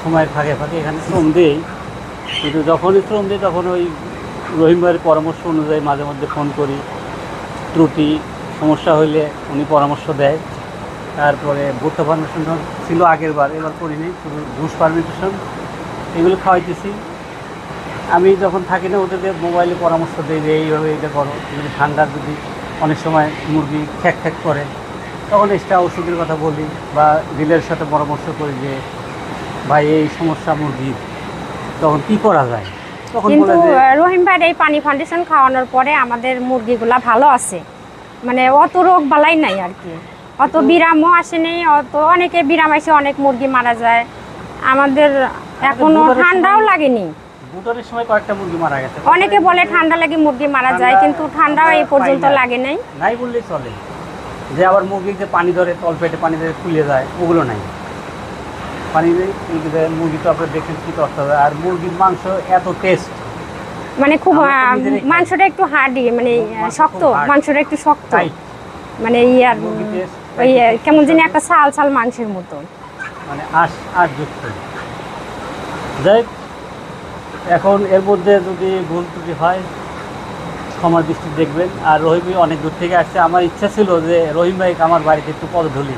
সময়ের ফাঁকে ফাঁকে এখানে শ্রম দেই, কিন্তু যখনই শ্রম দিই তখন ওই রহিম ভাইয়ের পরামর্শ অনুযায়ী মাঝে মধ্যে ফোন করি, ত্রুটি সমস্যা হইলে উনি পরামর্শ দেয়। তারপরে ভুট্টা ফার্মেশন ছিল আগের বার, এবার করিনি, শুধু ঘুষ ফার্মেশন এগুলো খাওয়াইতেছি। আমি যখন থাকি না ওদেরকে মোবাইলে পরামর্শ দিই যে এইভাবে এটা করো, যদি ঠান্ডার যদি অনেক সময় মুরগি খ্যাক খ্যাক করে তখন এক্সট্রা ওষুধের কথা বলি, বা ডিলারের সাথে পরামর্শ করি যে ভাই এই সমস্যা মুরগির, তখন কী করা যায়। তখন কিন্তু বলে যে রহিম ভাই এই পানি ফাউন্ডেশন খাওয়ানোর পরে আমাদের মুরগিগুলা ভালো আছে, মানে অত রোগ বালাই নাই আর কি, অত বিরামও আসেনি, অত অনেকে বিরাম আসে, অনেক মুরগি মারা যায়। আমাদের এখনো ঠান্ডাও লাগেনি। বুটনের সময় কয়েকটা মুরগি মারা গেছে। অনেকে বলে ঠান্ডা লাগে মুরগি মারা যায়, কিন্তু ঠান্ডাও এই পর্যন্ত লাগে নাই। নাই বললেই চলে। যে আবার মুরগিতে পানি ধরে, তলপেটে পানি ধরে ফুলে যায়, ওগুলো নাই। পানি মুরগি তো আপনার দেখেন কি করতে হবে। আর মুরগির মাংস এত টেস্ট, মানে খুব মাংসটা একটু হার্ডি, মানে শক্ত, মাংসটা একটু শক্ত, মানে ইয়ার ওই কেমন জানি একটা ছাল ছাল মাংসের মতো, মানে আশ যুক্ত। যাই এখন এর মধ্যে যদি ভুল ত্রুটি হয় ক্ষমার দৃষ্টি দেখবেন। আর রহিম ভাই অনেক দূর থেকে আসছে, আমার ইচ্ছা ছিল যে রহিম ভাই আমার বাড়িতে একটু পদধূলি,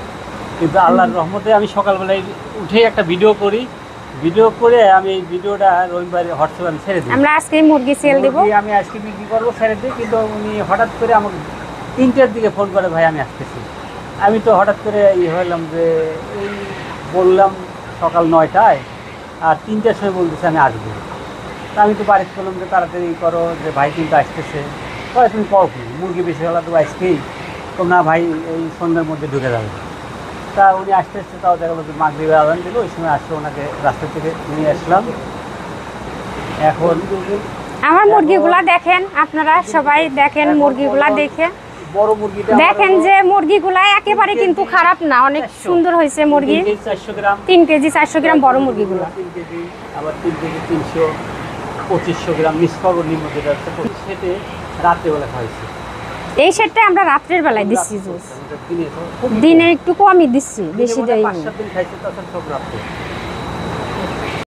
কিন্তু আল্লাহর রহমতে আমি সকালবেলায় উঠেই একটা ভিডিও করি, ভিডিও করে আমি এই ভিডিওটা রহিম ভাইয়ের হোয়াটসঅ্যাপে আমি ছেড়ে দিই। আমরা আজকে মুরগি সেল দেব, আমি আজকে বিক্রি করবো, ছেড়ে দিই। কিন্তু উনি হঠাৎ করে আমাকে 3টার দিকে ফোন করে, ভাই আমি আসতেছি। আমি তো হঠাৎ করে হলাম যে এই বললাম সকাল 9টায়, আর 3টার সময় বলতেছে আমি আসবো। তা আমি তো বাড়িতে বললাম যে তাড়াতাড়ি করো, যে ভাই কিন্তু আসতেছে। তাই তুমি কও কি মুরগি বেশি হলে তো আজকেই, তো না ভাই এই সন্ধ্যার মধ্যে ঢুকে যাবে। তা উনি আসতে আসতে তাও দেখা গেলো যে মাগরিবে আজান দিল, ওই সময় আসলে ওনাকে রাস্তা থেকে নিয়ে আসলাম। এখন আমার মুরগিগুলা দেখেন, আপনারা সবাই দেখেন মুরগিগুলা দেখে বড় মুরগিটা দেখেন যে মুরগিগুলা একেবারে কিন্তু খারাপ না, অনেক সুন্দর হয়েছে মুরগি। 400 গ্রাম, 3 কেজি 400 গ্রাম বড় মুরগিগুলো, 3 কেজি, আবার 3 কেজি 325 গ্রাম নিষ্কর্ণ যেটা হচ্ছে সেটে রাত্রেবেলা খাওয়াইছি। এই সেটটা আমরা রাত্রের বেলায় দিচ্ছি জুস, দিনে একটু কমই দিচ্ছি, বেশি দেয়নি। 5-7 দিন খাইছে, তখন সব রাত্রে।